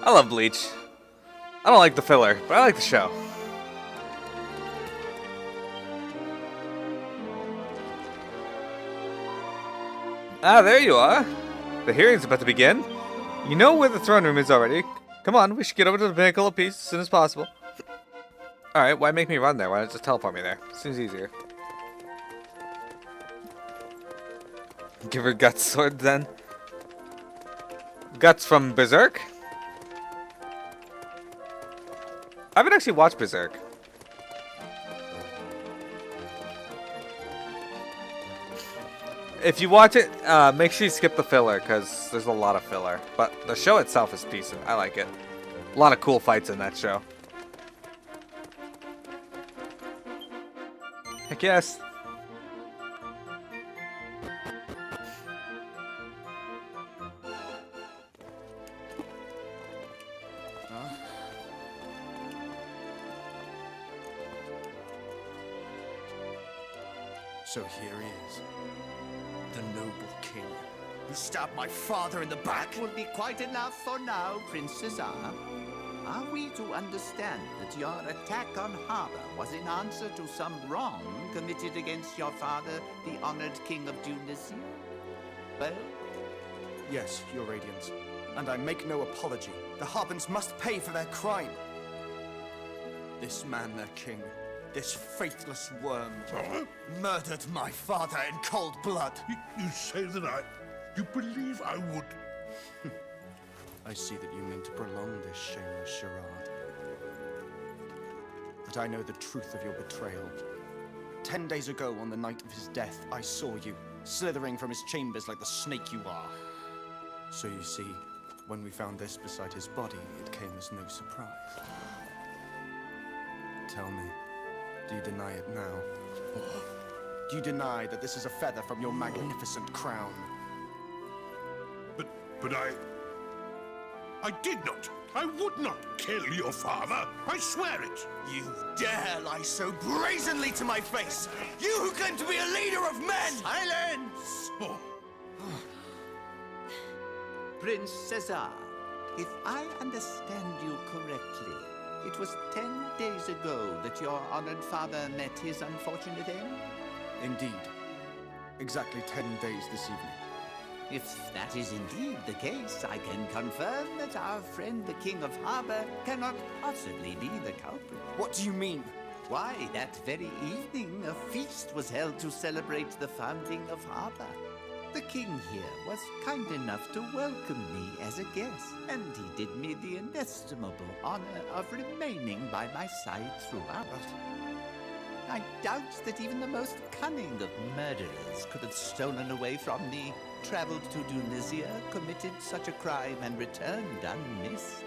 I love Bleach. I don't like the filler, but I like the show. Ah, there you are. The hearing's about to begin. You know where the throne room is already. Come on, we should get over to the Pinnacle of Peace as soon as possible. Alright, why make me run there? Why not just teleport me there? Seems easier. Give her Guts sword then. Guts from Berserk? I haven't actually watched Berserk. If you watch it, make sure you skip the filler, because there's a lot of filler. But the show itself is decent. I like it. A lot of cool fights in that show. Heck yes. So here he is. The noble king. He stabbed my father in the back. That will be quite enough for now, Prince Cesar. Are we to understand that your attack on Harbor was in answer to some wrong committed against your father, the honored King of Dunisia? Well? Yes, your radiance. And I make no apology. The Harbins must pay for their crime. This man, their king, this faithless worm, murdered my father in cold blood. You say that you believe I would? I see that you mean to prolong this shameless charade. But I know the truth of your betrayal. 10 days ago, on the night of his death, I saw you, slithering from his chambers like the snake you are. So you see, when we found this beside his body, it came as no surprise. Tell me, do you deny it now? Do you deny that this is a feather from your magnificent crown? But I did not. I would not kill your father. I swear it. You dare lie so brazenly to my face! You who claim to be a leader of men! Silence! Oh. Prince Cesar, if I understand you correctly, it was 10 days ago that your honored father met his unfortunate end? Indeed. Exactly 10 days this evening. If that is indeed the case, I can confirm that our friend the King of Harbor cannot possibly be the culprit. What do you mean? Why, that very evening, a feast was held to celebrate the founding of Harbor. The king here was kind enough to welcome me as a guest, and he did me the inestimable honor of remaining by my side throughout. I doubt that even the most cunning of murderers could have stolen away from me, traveled to Dunisia, committed such a crime, and returned unmissed.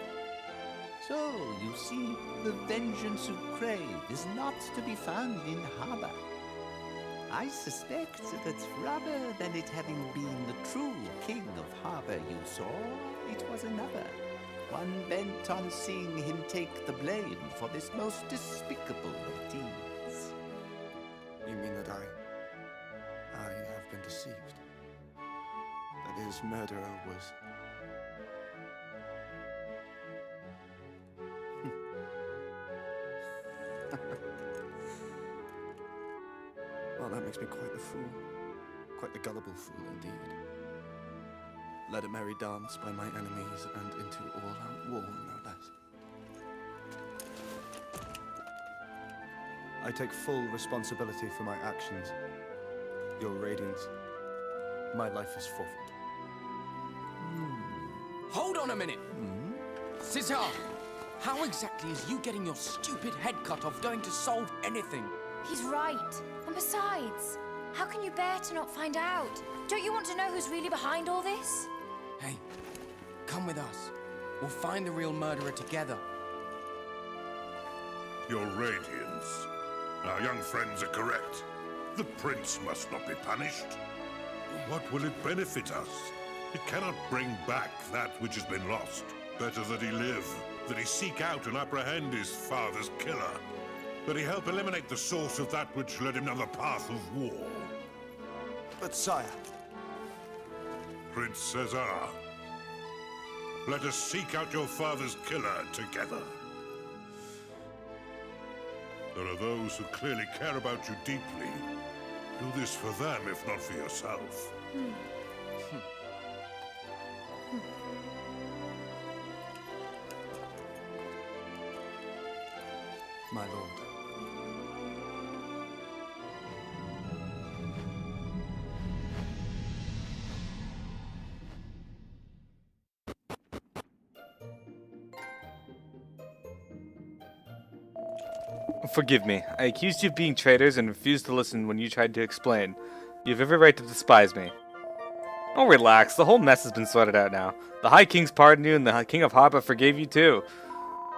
So, you see, the vengeance you crave is not to be found in Harbor. I suspect that rather than it having been the true King of Harbor you saw, it was another, one bent on seeing him take the blame for this most despicable of deeds. You mean that I have been deceived? That his murderer was... Well, that makes me quite the fool. Quite the gullible fool, indeed. Led a merry dance by my enemies and into all-out war, no less. I take full responsibility for my actions. Your radiance. My life is forfeit. Hold on a minute! Cesar, how exactly is you getting your stupid head cut off going to solve anything? He's right. And besides, how can you bear to not find out? Don't you want to know who's really behind all this? Hey, come with us. We'll find the real murderer together. Your radiance. Our young friends are correct. The prince must not be punished. What will it benefit us? It cannot bring back that which has been lost. Better that he live, that he seek out and apprehend his father's killer, that he help eliminate the source of that which led him down the path of war. But sire... Prince Cesar, Let us seek out your father's killer together. There are those who clearly care about you deeply. Do this for them, if not for yourself. My lord. Forgive me. I accused you of being traitors and refused to listen when you tried to explain. You have every right to despise me. Oh, relax. The whole mess has been sorted out now. The High King's pardoned you, and the King of Haba forgave you too.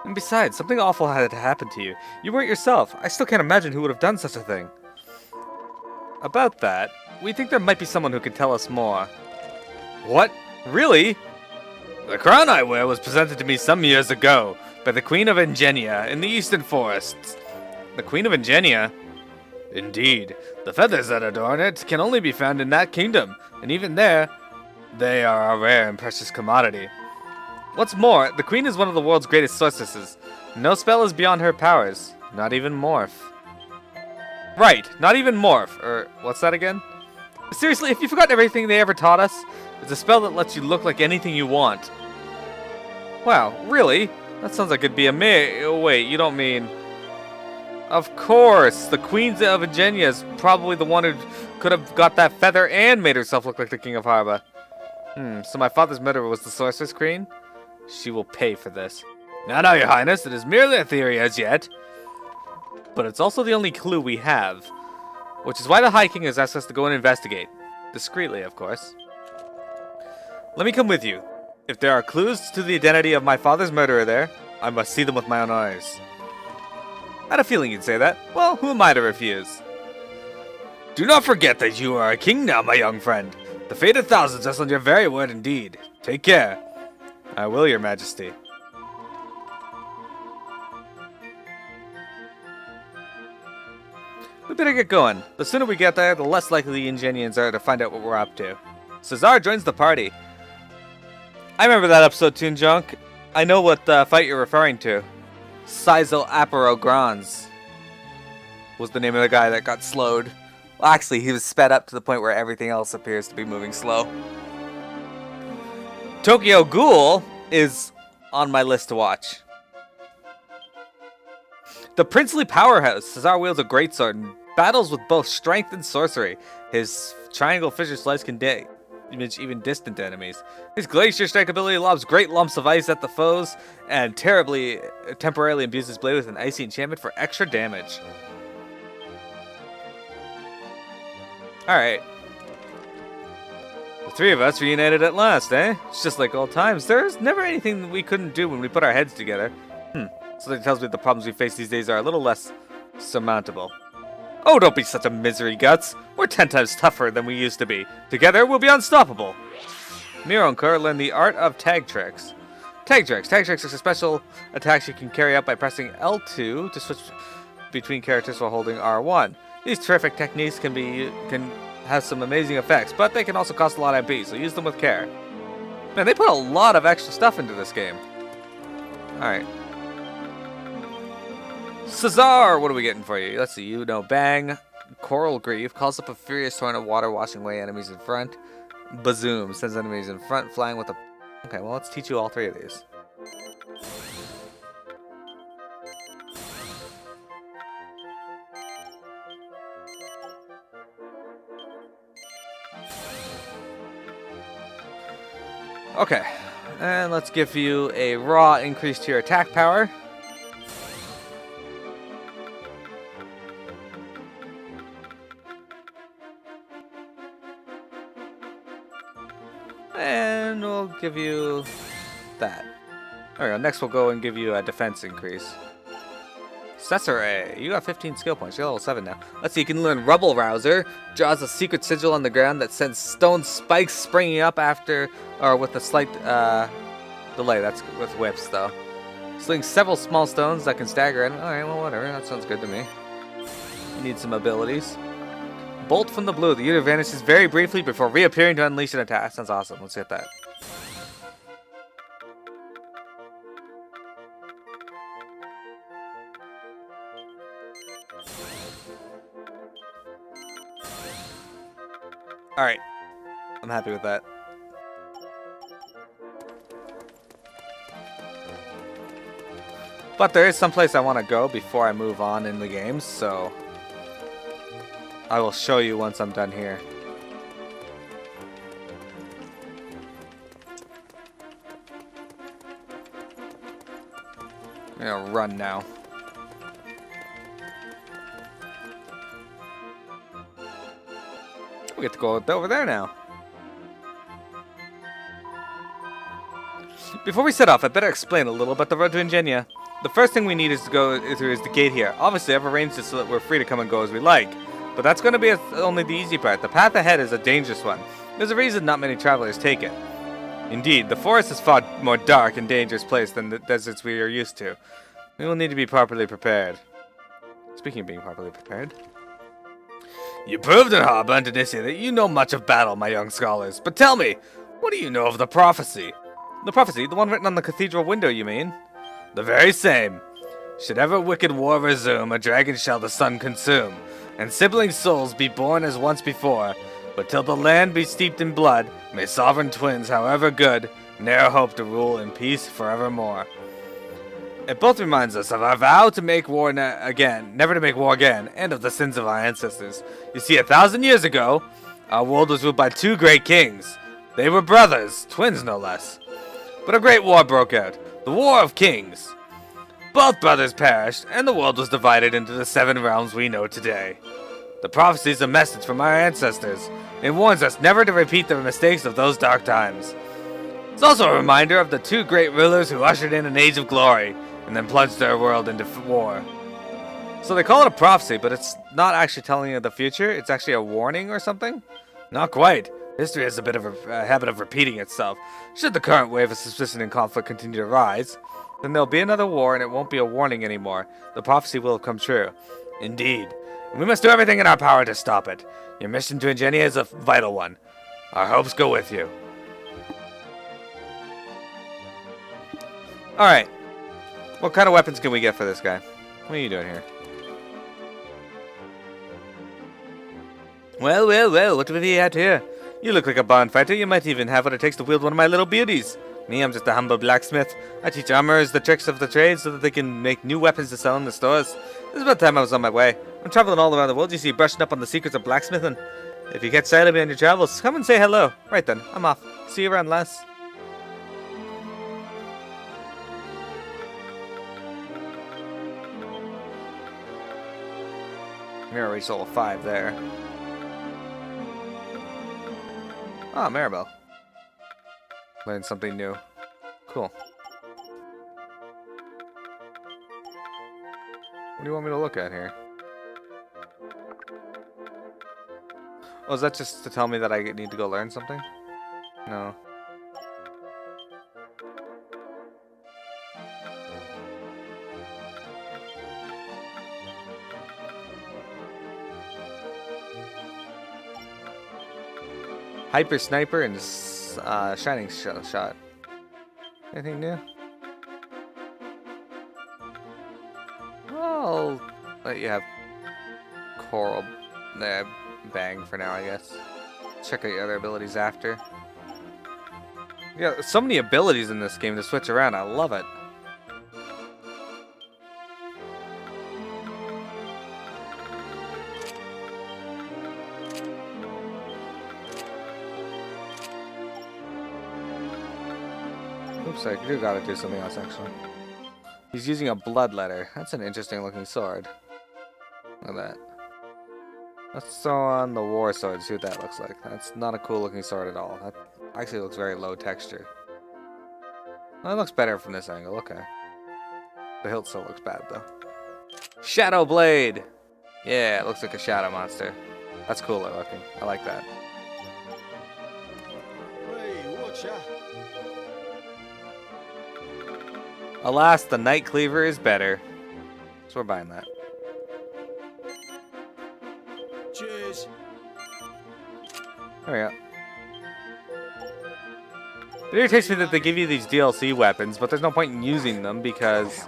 And besides, something awful had happened to you. You weren't yourself. I still can't imagine who would have done such a thing. About that, we think there might be someone who can tell us more. What? Really? The crown I wear was presented to me some years ago by the Queen of Ingenia in the Eastern Forests. The Queen of Ingenia? Indeed. The feathers that adorn it can only be found in that kingdom, and even there, they are a rare and precious commodity. What's more, the Queen is one of the world's greatest sorceresses. No spell is beyond her powers, not even Morph. Right, not even Morph, what's that again? Seriously, if you've forgotten everything they ever taught us, it's a spell that lets you look like anything you want. Wow, really? That sounds like it'd be a wait, you don't mean... Of course! The Queen of Ingenia is probably the one who could have got that feather and made herself look like the King of Haba. So my father's murderer was the Sorceress Queen? She will pay for this. No, your highness, it is merely a theory as yet. But it's also the only clue we have. Which is why the High King has asked us to go and investigate. Discreetly, of course. Let me come with you. If there are clues to the identity of my father's murderer there, I must see them with my own eyes. I had a feeling you'd say that. Well, who am I to refuse? Do not forget that you are a king now, my young friend. The fate of thousands rests on your very word indeed. Take care. I will, your majesty. We better get going. The sooner we get there, the less likely the Ingenians are to find out what we're up to. Cesar joins the party. I remember that episode, Toon Junk. I know what fight you're referring to. Sizel Apero Grans was the name of the guy that got slowed. Well, actually, he was sped up to the point where everything else appears to be moving slow. Tokyo Ghoul is on my list to watch. The princely powerhouse. Cesar wields a greatsword and battles with both strength and sorcery. His triangle fissure slice can damage even distant enemies. His glacier strike ability lobs great lumps of ice at the foes and temporarily imbues his blade with an icy enchantment for extra damage. Alright. The three of us reunited at last, eh? It's just like old times. There's never anything that we couldn't do when we put our heads together. So that tells me the problems we face these days are a little less surmountable. Oh, don't be such a misery, Guts. We're 10 times tougher than we used to be. Together, we'll be unstoppable. MearoGaming learned the art of tag tricks. Tag tricks. Tag tricks are special attacks you can carry out by pressing L2 to switch between characters while holding R1. These terrific techniques can have some amazing effects, but they can also cost a lot of MP, so use them with care. Man, they put a lot of extra stuff into this game. Alright. Cesar, what are we getting for you? Let's see, Bang. Coral Grief calls up a furious torrent of water washing away enemies in front. Bazoom sends enemies in front, flying with a... Okay, well, let's teach you all three of these. Okay, and let's give you a raw increase to your attack power. And we'll give you that. There we go. Next we'll go and give you a defense increase. Cesar, you got 15 skill points. You're level 7 now. Let's see, you can learn Rubble Rouser. Draws a secret sigil on the ground that sends stone spikes springing up after, or with a slight delay. That's with whips, though. Slings several small stones that can stagger in. Alright, well, whatever. That sounds good to me. You need some abilities. Bolt from the blue. The unit vanishes very briefly before reappearing to unleash an attack. Sounds awesome. Let's hit that. Alright. I'm happy with that. But there is someplace I want to go before I move on in the game, so I will show you once I'm done here. I'm gonna run now. We get to go over there now. Before we set off, I better explain a little about the road to Ingenia. The first thing we need is to go through is the gate here. Obviously, I've arranged it so that we're free to come and go as we like. But that's going to be only the easy part. The path ahead is a dangerous one. There's a reason not many travelers take it. Indeed, the forest is far more dark and dangerous place than the deserts we are used to. We will need to be properly prepared. Speaking of being properly prepared. You proved in Action-Advnture that you know much of battle, my young scholars. But tell me, what do you know of the prophecy? The prophecy? The one written on the cathedral window, you mean? The very same. Should ever wicked war resume, a dragon shall the sun consume, and sibling souls be born as once before. But till the land be steeped in blood, may sovereign twins, however good, ne'er hope to rule in peace forevermore. It both reminds us of our vow to make war never to make war again, and of the sins of our ancestors. You see, 1,000 years ago, our world was ruled by two great kings. They were brothers, twins no less. But a great war broke out, the War of Kings. Both brothers perished, and the world was divided into the 7 realms we know today. The prophecy is a message from our ancestors. It warns us never to repeat the mistakes of those dark times. It's also a reminder of the 2 great rulers who ushered in an age of glory, and then plunged their world into war. So they call it a prophecy, but it's not actually telling you the future. It's actually a warning or something? Not quite. History has a bit of a habit of repeating itself. Should the current wave of suspicion and conflict continue to rise, then there'll be another war and it won't be a warning anymore. The prophecy will have come true. Indeed. And we must do everything in our power to stop it. Your mission to Ingenia is a vital one. Our hopes go with you. Alright. What kind of weapons can we get for this guy? What are you doing here? Well, what do we have here? You look like a born fighter. You might even have what it takes to wield one of my little beauties. Me, I'm just a humble blacksmith. I teach armorers the tricks of the trade so that they can make new weapons to sell in the stores. This is about time I was on my way. I'm traveling all around the world, you see, brushing up on the secrets of blacksmithing. If you catch sight of me on your travels, come and say hello. Right then, I'm off. See you around, lass. Mirror reached level 5 there. Ah, Maribel. Learned something new. Cool. What do you want me to look at here? Oh, is that just to tell me that I need to go learn something? No. Hyper Sniper and Shining Shot. Anything new? I'll let you have Coral Bang for now, I guess. Check out your other abilities after. Yeah, so many abilities in this game to switch around. I love it. Oops, I do gotta do something else actually. He's using a bloodletter. That's an interesting looking sword. Look at that. Let's throw on the war sword, see what that looks like. That's not a cool looking sword at all. That actually looks very low texture. Well, it looks better from this angle, okay. The hilt still looks bad though. Shadow Blade! Yeah, it looks like a shadow monster. That's cooler looking. I like that. Hey, watch out. Alas, the Night Cleaver is better. So we're buying that. Cheers. There we go. It irritates me that they give you these DLC weapons, but there's no point in using them because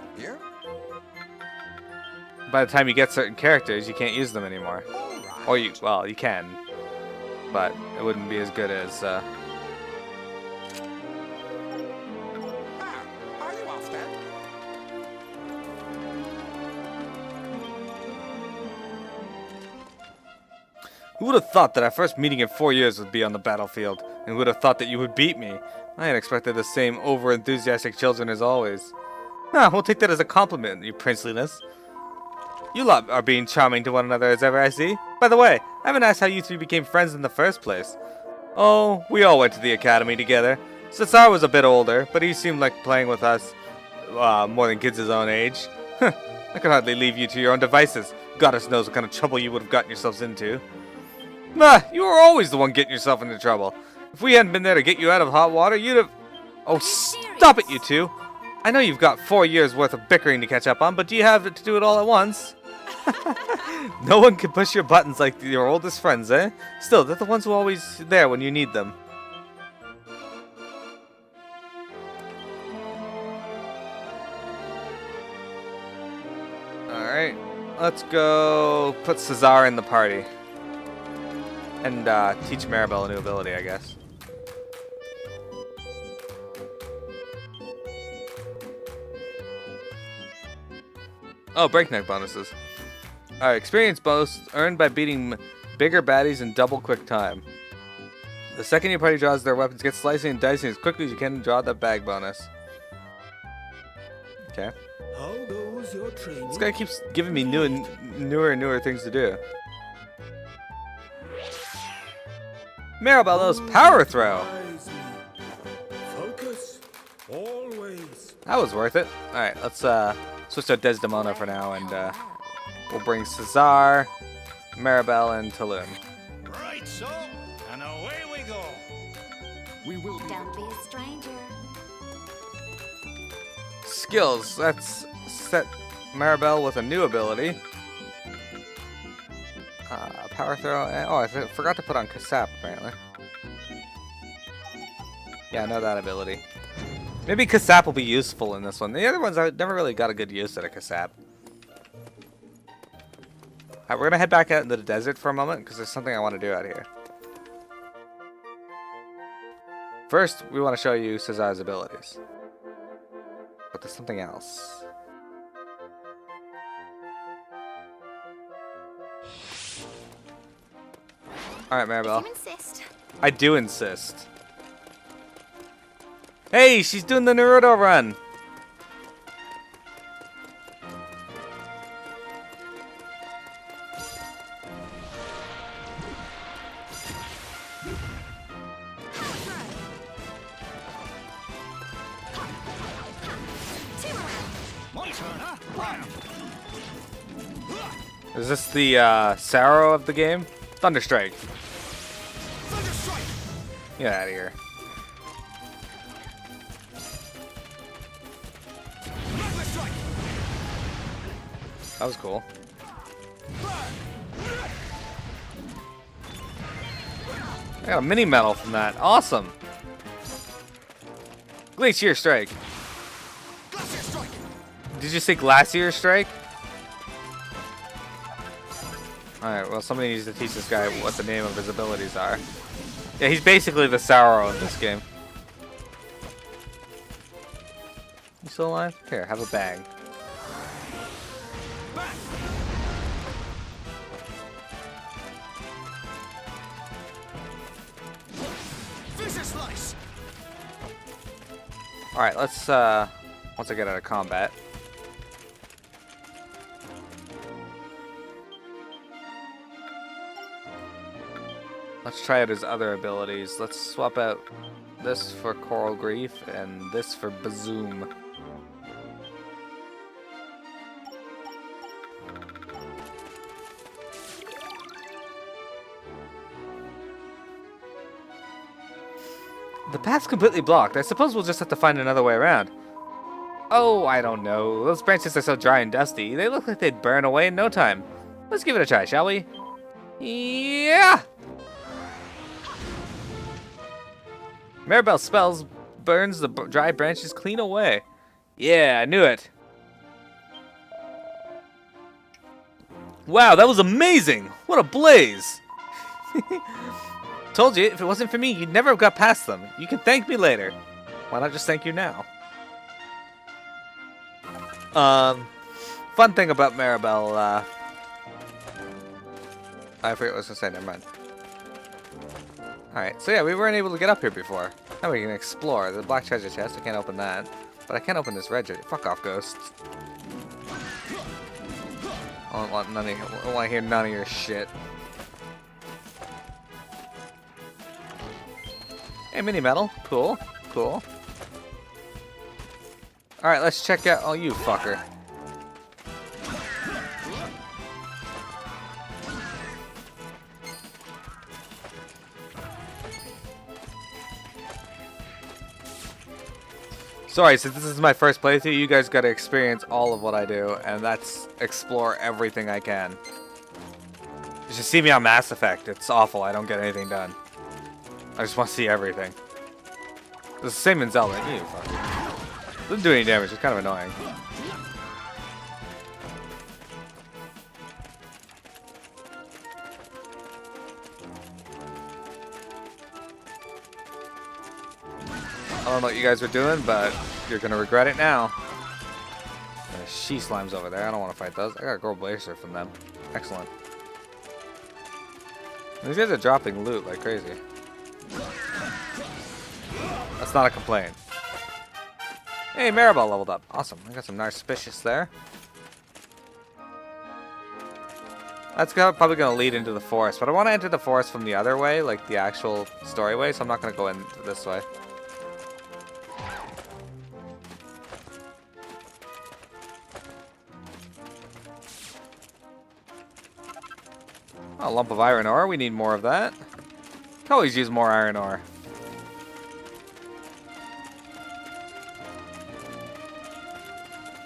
by the time you get certain characters, you can't use them anymore. Or well, you can. but it wouldn't be as good as. Are you off then? Who would have thought that our first meeting in 4 years would be on the battlefield? And who would have thought that you would beat me? I had expected the same over-enthusiastic children as always. Ah, we'll take that as a compliment, you princeliness. You lot are being charming to one another as ever I see. By the way, I haven't asked how you three became friends in the first place. Oh, we all went to the academy together. Cesar was a bit older, but he seemed like playing with us more than kids his own age. I could hardly leave you to your own devices. Goddess knows what kind of trouble you would have gotten yourselves into. Ah, you were always the one getting yourself into trouble. If we hadn't been there to get you out of hot water, you'd have... Oh, stop it, you two. I know you've got 4 years worth of bickering to catch up on, but do you have to do it all at once? No one can push your buttons like your oldest friends, eh? Still, they're the ones who are always there when you need them. Alright, let's go put Cesar in the party. And teach Maribel a new ability, I guess. Oh, breakneck bonuses. Alright, experience bonus earned by beating bigger baddies in double quick time. The second your party draws their weapons, get slicing and dicing as quickly as you can to draw the bag bonus. Okay. How goes your training? This guy keeps giving me newer and newer things to do. Maribel knows power throw. Wisely. Focus. Always. That was worth it. Alright, let's switch to Desdemona for now, and we'll bring Cesar, Maribel, and Tulum. Right so, and away we go. We will be. Don't be a stranger. Skills. Let's set Maribel with a new ability. Power throw. Oh, I forgot to put on Kasap, apparently. Yeah, I know that ability. Maybe Kasap will be useful in this one. The other ones, I never really got a good use out of Kasap. Alright, we're going to head back out into the desert for a moment, because there's something I want to do out here. First, we want to show you Cesar's abilities. But there's something else. Alright, Maribel. You insist. I do insist. Hey, she's doing the Naruto run. My turn, huh? Is this the Sorrow of the game? Thunderstrike. Thunderstrike! Get out of here. Magma strike! That was cool. I got a mini medal from that. Awesome. Glacier Strike. Glacier strike! Did you say Glacier Strike? Alright, well, somebody needs to teach this guy what the name of his abilities are. Yeah, he's basically the Sorrow in this game. You still alive? Here, have a bag. Back! Fisher slice! Alright, let's, once I get out of combat. Let's try out his other abilities. Let's swap out this for Coral Grief and this for Bazoom. The path's completely blocked. I suppose we'll just have to find another way around. Oh, I don't know. Those branches are so dry and dusty. They look like they'd burn away in no time. Let's give it a try, shall we? Yeah! Maribel's spells burns the dry branches clean away. Yeah, I knew it. Wow, that was amazing! What a blaze! Told you, if it wasn't for me, you'd never have got past them. You can thank me later. Why not just thank you now? Fun thing about Maribel, I forget what I was gonna say, never mind. Alright, so yeah, we weren't able to get up here before. Now we can explore. The black treasure chest, I can't open that. But I can open this red treasure. Fuck off, ghosts. I don't want none of your, I don't want to hear none of your shit. Hey, mini medal. Cool. Cool. Alright, let's check out. Oh, you fucker. Sorry, since this is my first playthrough, you guys gotta experience all of what I do, and that's explore everything I can. You should see me on Mass Effect. It's awful. I don't get anything done. I just want to see everything. It's the same in Zelda. You fucker. Doesn't do any damage. It's kind of annoying. I don't know what you guys were doing, but you're gonna regret it now. There's she slimes over there. I don't want to fight those. I got a gold blazer from them. Excellent. These guys are dropping loot like crazy. That's not a complaint. Hey, Maribel leveled up. Awesome. I got some Narcispicious there. That's probably going to lead into the forest, but I want to enter the forest from the other way, like the actual story way, so I'm not going to go in this way. A lump of iron ore. We need more of that. Can always use more iron ore.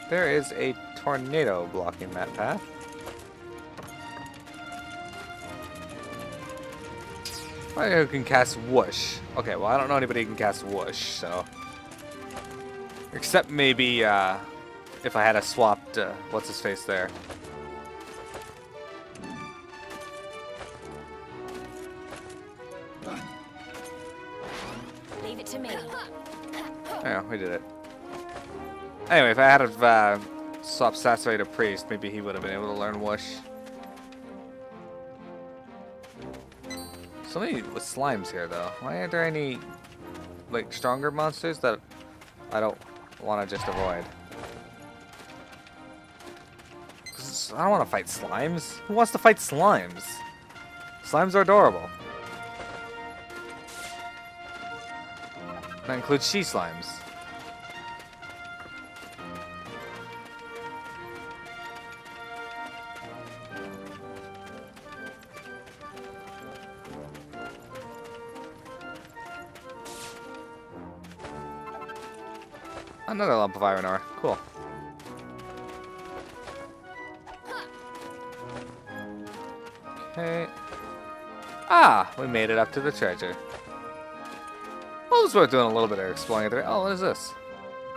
There is a tornado blocking that path. Who can cast whoosh? Okay, well I don't know anybody who can cast whoosh, so. Except maybe if I had a swapped what's his face there. Leave it to me. Yeah, we did it. Anyway, if I had a swap Sasori to priest, maybe he would have been able to learn whoosh. So many with slimes here, though. Why aren't there any like stronger monsters that I don't want to just avoid? 'Cause I don't want to fight slimes. Who wants to fight slimes? Slimes are adorable. That includes she slimes. Another lump of iron ore. Cool. Okay. Ah, we made it up to the treasure. Well, it's worth doing a little bit of exploring. Oh, what is this?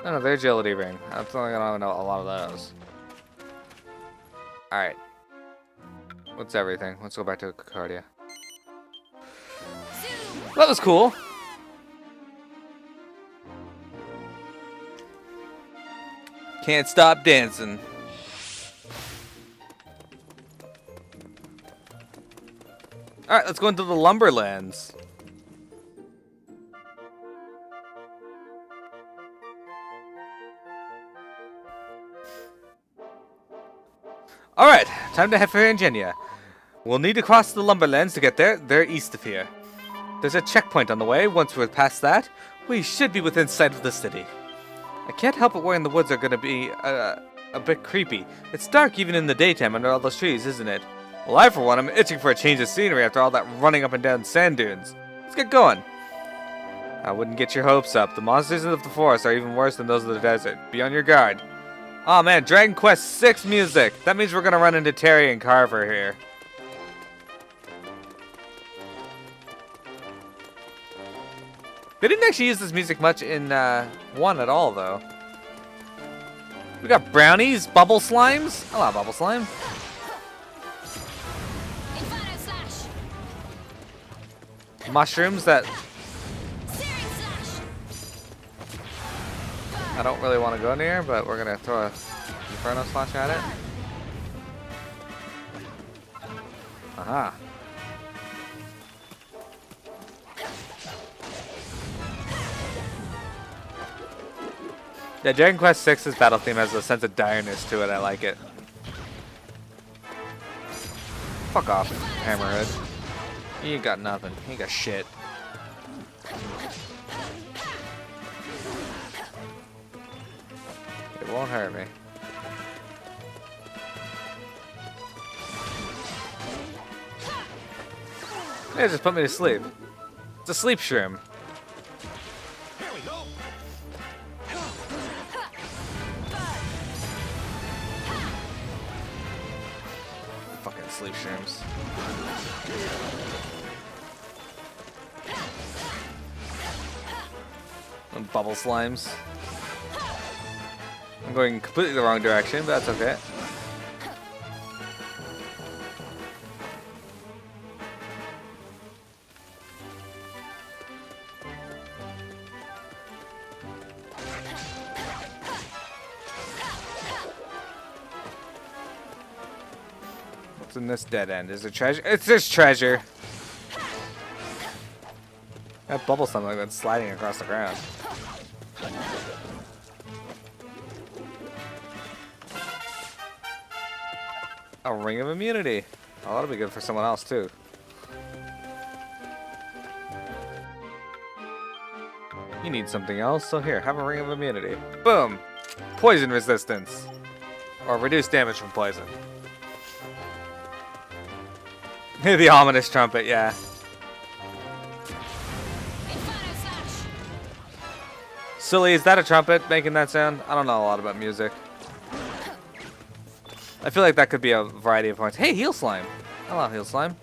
Oh, no, the agility ring. I'm totally gonna know a lot of those. Alright. What's everything? Let's go back to Concordia. That was cool. Can't stop dancing. Alright, let's go into the Lumberlands. Alright, time to head for Ingenia. We'll need to cross the Lumberlands to get there. They're east of here. There's a checkpoint on the way. Once we're past that, we should be within sight of the city. I can't help but worry in the woods are going to be a bit creepy. It's dark even in the daytime under all those trees, isn't it? Well, I, for one, am itching for a change of scenery after all that running up and down sand dunes. Let's get going. I wouldn't get your hopes up. The monsters of the forest are even worse than those of the desert. Be on your guard. Oh man, Dragon Quest VI music. That means we're going to run into Terry and Carver here. They didn't actually use this music much in 1 at all, though. We got brownies, bubble slimes. Hello, bubble slime. Inferno slash. mushrooms that I don't really want to go near, but we're gonna throw a Inferno Slash at it. Aha. Yeah, Dragon Quest VI's battle theme has a sense of direness to it. I like it. Fuck off, Hammerhead. You ain't got nothing. You ain't got shit. It won't hurt me. Yeah, just put me to sleep. It's a sleep shroom. Here we go. Fucking sleep shrooms. And bubble slimes. I'm going completely the wrong direction, but that's okay. What's in this dead end? Is it treasure? It's just treasure. That bubble slime like that's sliding across the ground. A ring of immunity. Oh, that'll be good for someone else too. You need something else, so here, have a ring of immunity. Boom! Poison resistance. Or reduced damage from poison. The ominous trumpet, yeah. Silly, is that a trumpet making that sound? I don't know a lot about music. I feel like that could be a variety of points. Hey, Heal Slime! Hello, Heal Slime.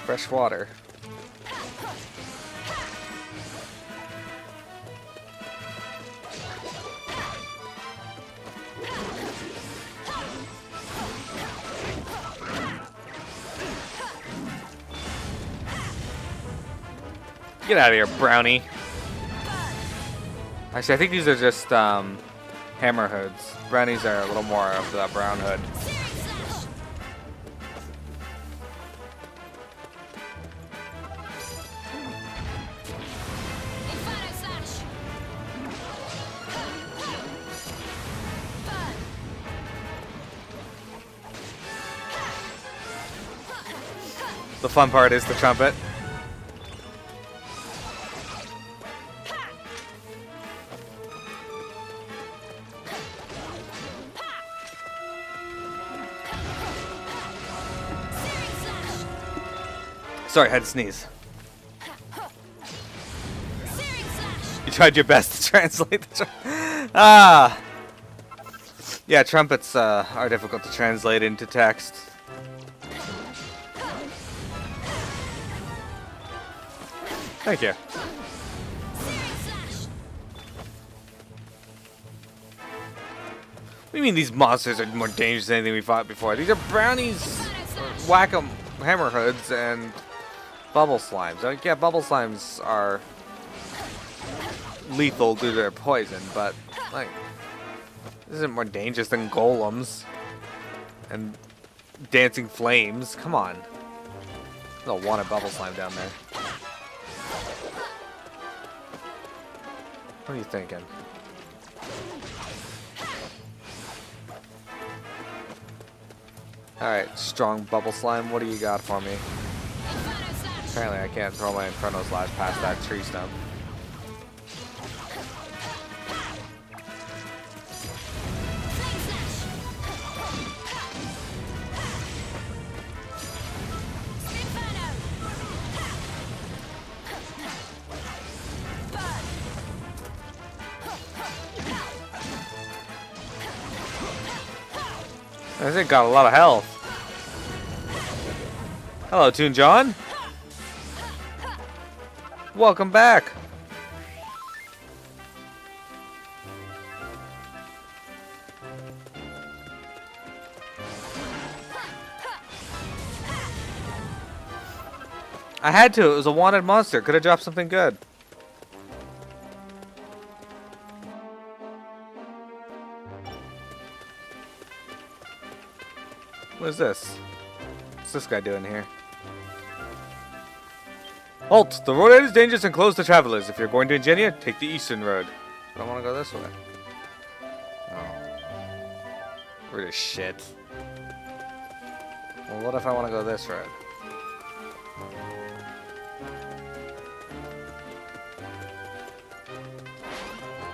Fresh water. Get out of here, brownie. Actually, I think these are just hammer hoods. Brownies are a little more of the brown hood. The fun part is the trumpet. Sorry, I had to sneeze. You tried your best to translate the yeah, trumpets are difficult to translate into text. Thank you. What do you mean these monsters are more dangerous than anything we fought before? These are brownies, whack-em hammer hoods, and bubble slimes. Like, yeah, bubble slimes are lethal due to their poison, but like, this isn't more dangerous than golems and dancing flames. Come on. There's a wanted bubble slime down there. What are you thinking? Alright, strong bubble slime, what do you got for me? Apparently I can't throw my Inferno Slash past that tree stump. I think got a lot of health. Hello, Toon John. Welcome back. I had to. It was a wanted monster. Could have dropped something good. What is this? What's this guy doing here? Halt! The road ahead is dangerous and closed to travelers. If you're going to Ingenia, take the eastern road. I don't want to go this way. Oh. We're just shit. Well, what if I want to go this road?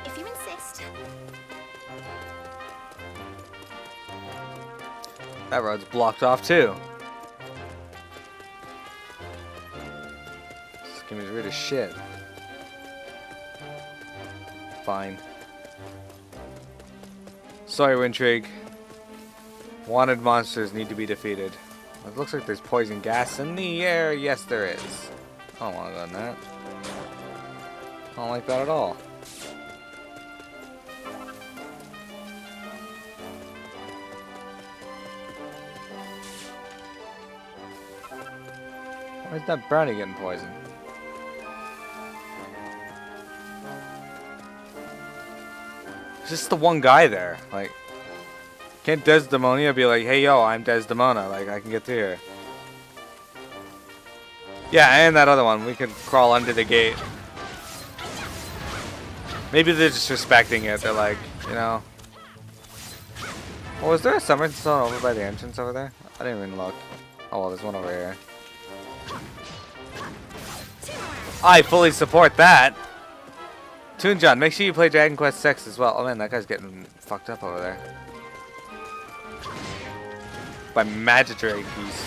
If you insist. That road's blocked off too. Just give me rid of shit. Fine. Sorry, Intrigue. Wanted monsters need to be defeated. It looks like there's poison gas in the air. Yes, there is. I don't want to go in that. I don't like that at all. Why is that brownie getting poisoned? It's just the one guy there. Like, can't Desdemona be like, hey yo, I'm Desdemona, like I can get through here. Yeah, and that other one, we could crawl under the gate. Maybe they're just respecting it, they're like, you know. Oh, is there a summoning stone over by the entrance over there? I didn't even look. Oh well, there's one over here. I fully support that. Toon John, make sure you play Dragon Quest 6 as well. Oh man, that guy's getting fucked up over there. By Magidrake keys.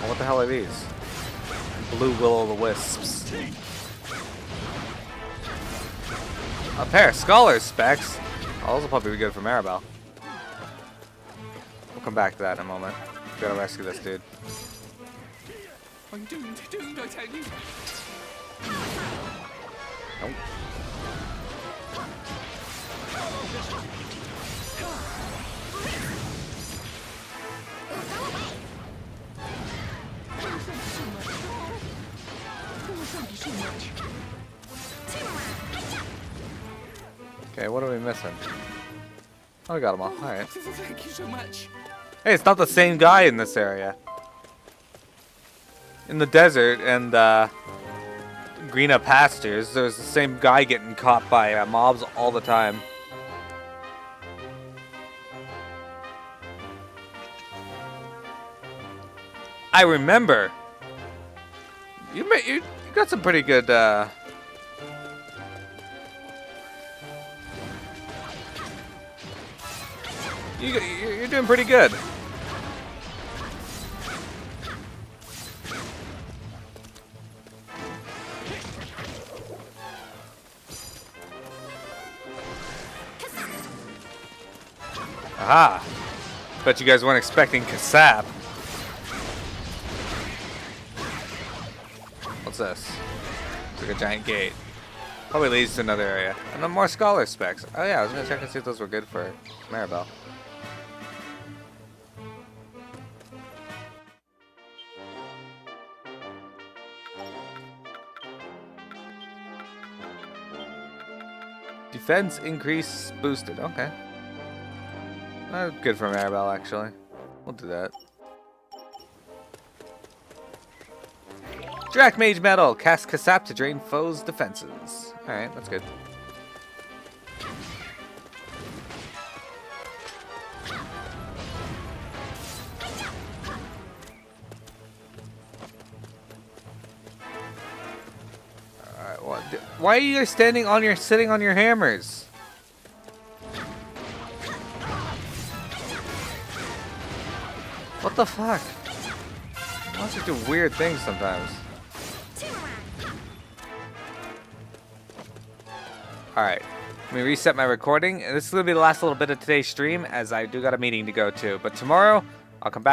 Oh, what the hell are these? Blue Will-o'-the-Wisps. A pair of Scholar Specs. Oh, those will probably be good for Maribel. We'll come back to that in a moment. We gotta rescue this dude. I'm doomed, I tell you. Nope. Okay, what are we missing? Oh, we got them all. Alright. Thank you so much. Hey, it's not the same guy in this area. In the desert and green up pastures, there's the same guy getting caught by mobs all the time. I remember. You got some pretty good. You're doing pretty good. Aha! Bet you guys weren't expecting Kasap. What's this? It's like a giant gate. Probably leads to another area. And then more Scholar Specs. Oh yeah, I was gonna check and see if those were good for Maribel. Defense increase boosted. Okay. Good for Maribel, actually. We'll do that. Drac Mage Metal. Cast Kasap to drain foes' defenses. Alright, that's good. Alright, what? Why are you guys sitting on your hammers? What the fuck? Monsters do weird things sometimes. Alright, let me reset my recording. This is going to be the last little bit of today's stream, as I do got a meeting to go to. But tomorrow, I'll come back.